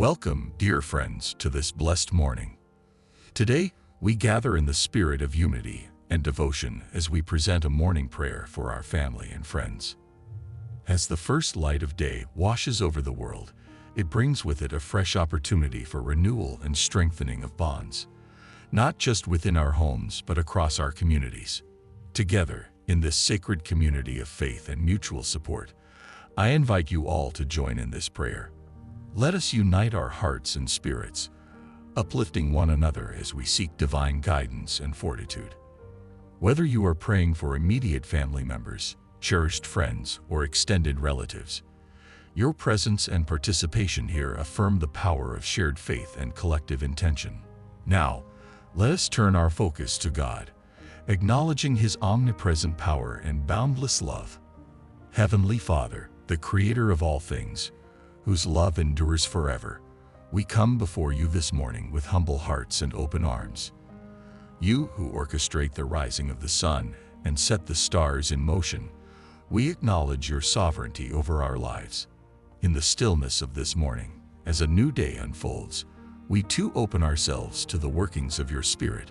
Welcome, dear friends, to this blessed morning. Today, we gather in the spirit of unity and devotion as we present a morning prayer for our family and friends. As the first light of day washes over the world, it brings with it a fresh opportunity for renewal and strengthening of bonds, not just within our homes but across our communities. Together, in this sacred community of faith and mutual support, I invite you all to join in this prayer. Let us unite our hearts and spirits, uplifting one another as we seek divine guidance and fortitude. Whether you are praying for immediate family members, cherished friends, or extended relatives, your presence and participation here affirm the power of shared faith and collective intention. Now, let us turn our focus to God, acknowledging His omnipresent power and boundless love. Heavenly Father, the Creator of all things, whose love endures forever, we come before you this morning with humble hearts and open arms. You who orchestrate the rising of the sun and set the stars in motion, we acknowledge your sovereignty over our lives. In the stillness of this morning, as a new day unfolds, we too open ourselves to the workings of your Spirit,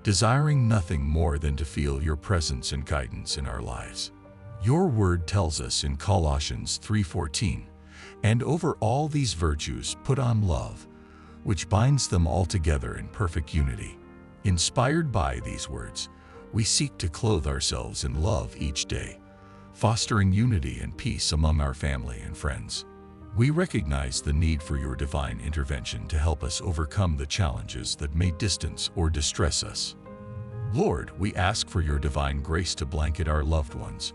desiring nothing more than to feel your presence and guidance in our lives. Your word tells us in Colossians 3:14, "And over all these virtues put on love, which binds them all together in perfect unity." Inspired by these words, we seek to clothe ourselves in love each day, fostering unity and peace among our family and friends. We recognize the need for your divine intervention to help us overcome the challenges that may distance or distress us. Lord, we ask for your divine grace to blanket our loved ones,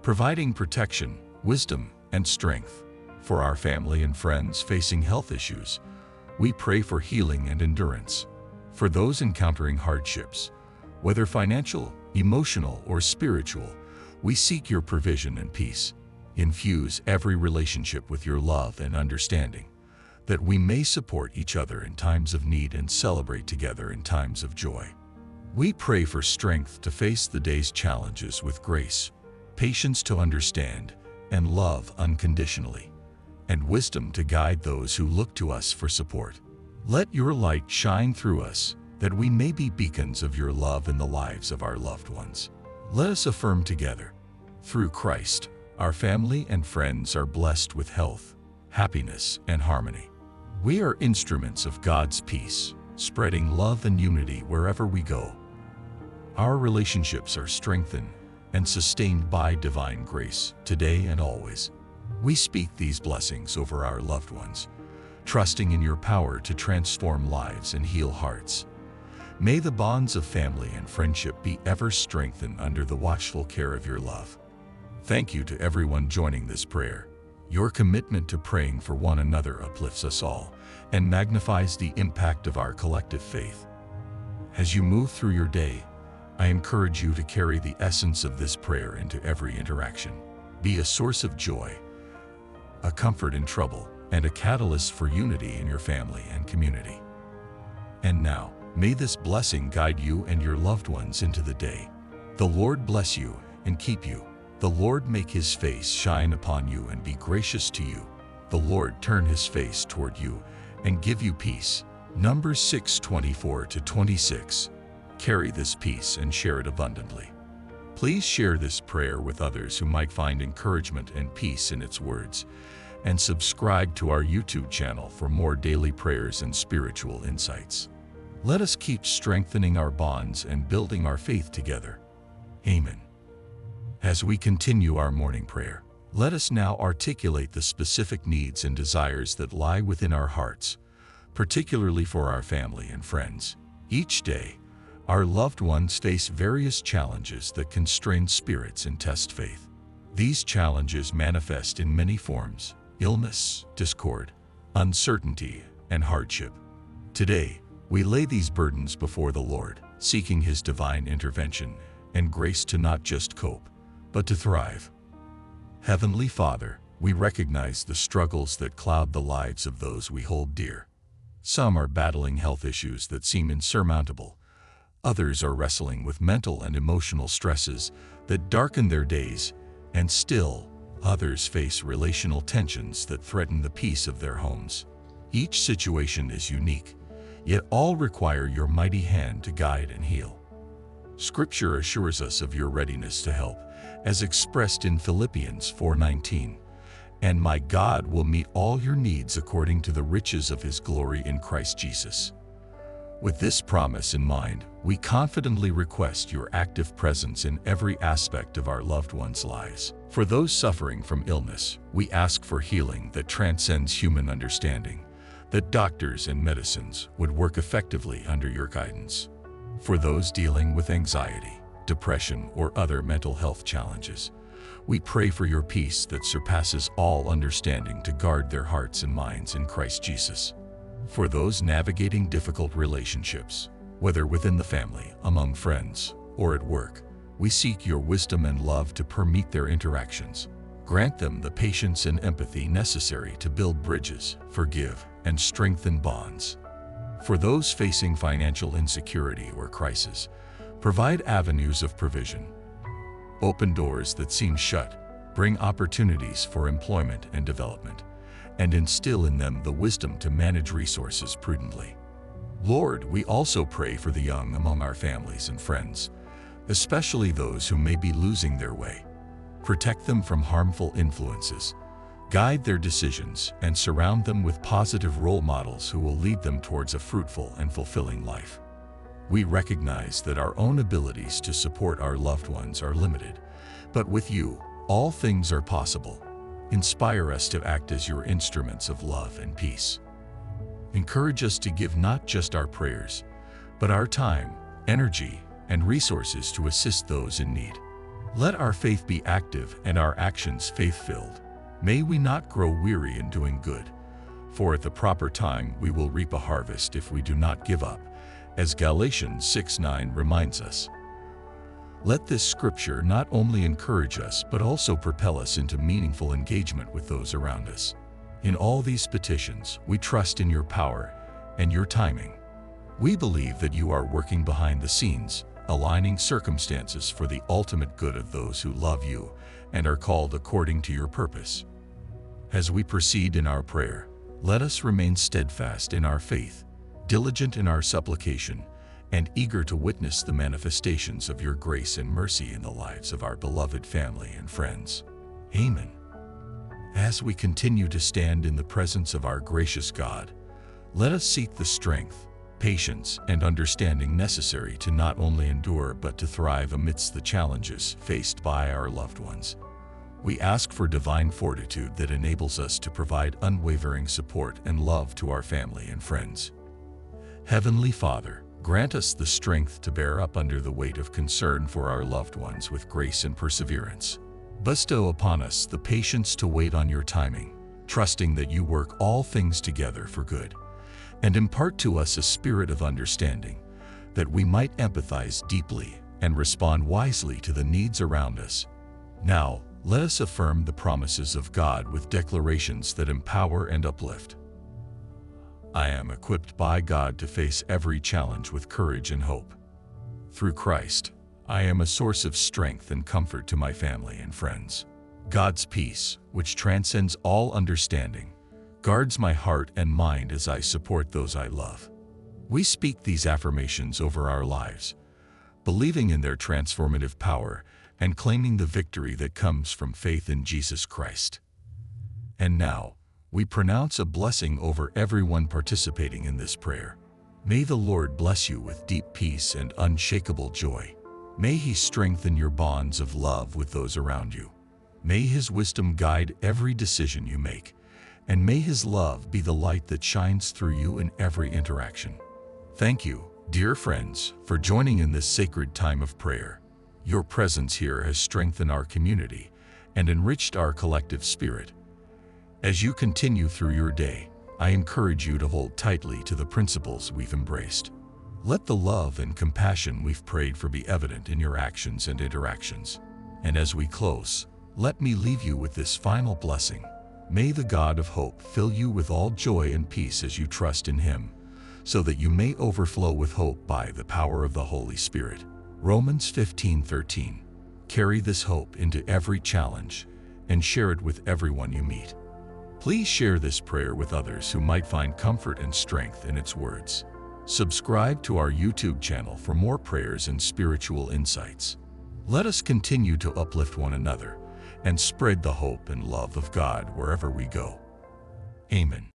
providing protection, wisdom, and strength. For our family and friends facing health issues, we pray for healing and endurance. For those encountering hardships, whether financial, emotional, or spiritual, we seek your provision and peace. Infuse every relationship with your love and understanding, that we may support each other in times of need and celebrate together in times of joy. We pray for strength to face the day's challenges with grace, patience to understand and love unconditionally, and wisdom to guide those who look to us for support. Let your light shine through us, that we may be beacons of your love in the lives of our loved ones. Let us affirm together, through Christ, our family and friends are blessed with health, happiness, and harmony. We are instruments of God's peace, spreading love and unity wherever we go. Our relationships are strengthened and sustained by divine grace, today and always. We speak these blessings over our loved ones, trusting in your power to transform lives and heal hearts. May the bonds of family and friendship be ever strengthened under the watchful care of your love. Thank you to everyone joining this prayer. Your commitment to praying for one another uplifts us all and magnifies the impact of our collective faith. As you move through your day, I encourage you to carry the essence of this prayer into every interaction. Be a source of joy, a comfort in trouble, and a catalyst for unity in your family and community. And now, may this blessing guide you and your loved ones into the day. The Lord bless you and keep you. The Lord make His face shine upon you and be gracious to you. The Lord turn His face toward you and give you peace. Numbers 6:24-26. Carry this peace and share it abundantly. Please share this prayer with others who might find encouragement and peace in its words, and subscribe to our YouTube channel for more daily prayers and spiritual insights. Let us keep strengthening our bonds and building our faith together. Amen. As we continue our morning prayer, let us now articulate the specific needs and desires that lie within our hearts, particularly for our family and friends. Each day, our loved ones face various challenges that constrain spirits and test faith. These challenges manifest in many forms: illness, discord, uncertainty, and hardship. Today, we lay these burdens before the Lord, seeking His divine intervention and grace to not just cope, but to thrive. Heavenly Father, we recognize the struggles that cloud the lives of those we hold dear. Some are battling health issues that seem insurmountable. Others are wrestling with mental and emotional stresses that darken their days, and still, others face relational tensions that threaten the peace of their homes. Each situation is unique, yet all require your mighty hand to guide and heal. Scripture assures us of your readiness to help, as expressed in Philippians 4:19. And my God will meet all your needs according to the riches of his glory in Christ Jesus. With this promise in mind, we confidently request your active presence in every aspect of our loved ones' lives. For those suffering from illness, we ask for healing that transcends human understanding, that doctors and medicines would work effectively under your guidance. For those dealing with anxiety, depression, or other mental health challenges, we pray for your peace that surpasses all understanding to guard their hearts and minds in Christ Jesus. For those navigating difficult relationships, whether within the family, among friends, or at work, we seek your wisdom and love to permeate their interactions. Grant them the patience and empathy necessary to build bridges, forgive, and strengthen bonds. For those facing financial insecurity or crisis, provide avenues of provision. Open doors that seem shut, bring opportunities for employment and development, and instill in them the wisdom to manage resources prudently. Lord, we also pray for the young among our families and friends, especially those who may be losing their way. Protect them from harmful influences, guide their decisions, and surround them with positive role models who will lead them towards a fruitful and fulfilling life. We recognize that our own abilities to support our loved ones are limited, but with you, all things are possible. Inspire us to act as your instruments of love and peace. Encourage us to give not just our prayers, but our time, energy, and resources to assist those in need. Let our faith be active and our actions faith-filled. May we not grow weary in doing good, for at the proper time we will reap a harvest if we do not give up, as Galatians 6:9 reminds us. Let this scripture not only encourage us but also propel us into meaningful engagement with those around us. In all these petitions, we trust in your power and your timing. We believe that you are working behind the scenes, aligning circumstances for the ultimate good of those who love you and are called according to your purpose. As we proceed in our prayer, let us remain steadfast in our faith, diligent in our supplication, and eager to witness the manifestations of your grace and mercy in the lives of our beloved family and friends. Amen. As we continue to stand in the presence of our gracious God, let us seek the strength, patience, and understanding necessary to not only endure but to thrive amidst the challenges faced by our loved ones. We ask for divine fortitude that enables us to provide unwavering support and love to our family and friends. Heavenly Father, grant us the strength to bear up under the weight of concern for our loved ones with grace and perseverance. Bestow upon us the patience to wait on your timing, trusting that you work all things together for good, and impart to us a spirit of understanding, that we might empathize deeply and respond wisely to the needs around us. Now, let us affirm the promises of God with declarations that empower and uplift. I am equipped by God to face every challenge with courage and hope. Through Christ, I am a source of strength and comfort to my family and friends. God's peace, which transcends all understanding, guards my heart and mind as I support those I love. We speak these affirmations over our lives, believing in their transformative power and claiming the victory that comes from faith in Jesus Christ. And now, we pronounce a blessing over everyone participating in this prayer. May the Lord bless you with deep peace and unshakable joy. May He strengthen your bonds of love with those around you. May His wisdom guide every decision you make, and may His love be the light that shines through you in every interaction. Thank you, dear friends, for joining in this sacred time of prayer. Your presence here has strengthened our community and enriched our collective spirit. As you continue through your day, I encourage you to hold tightly to the principles we've embraced. Let the love and compassion we've prayed for be evident in your actions and interactions. And as we close, let me leave you with this final blessing. May the God of hope fill you with all joy and peace as you trust in Him, so that you may overflow with hope by the power of the Holy Spirit. Romans 15:13. Carry this hope into every challenge and share it with everyone you meet. Please share this prayer with others who might find comfort and strength in its words. Subscribe to our YouTube channel for more prayers and spiritual insights. Let us continue to uplift one another and spread the hope and love of God wherever we go. Amen.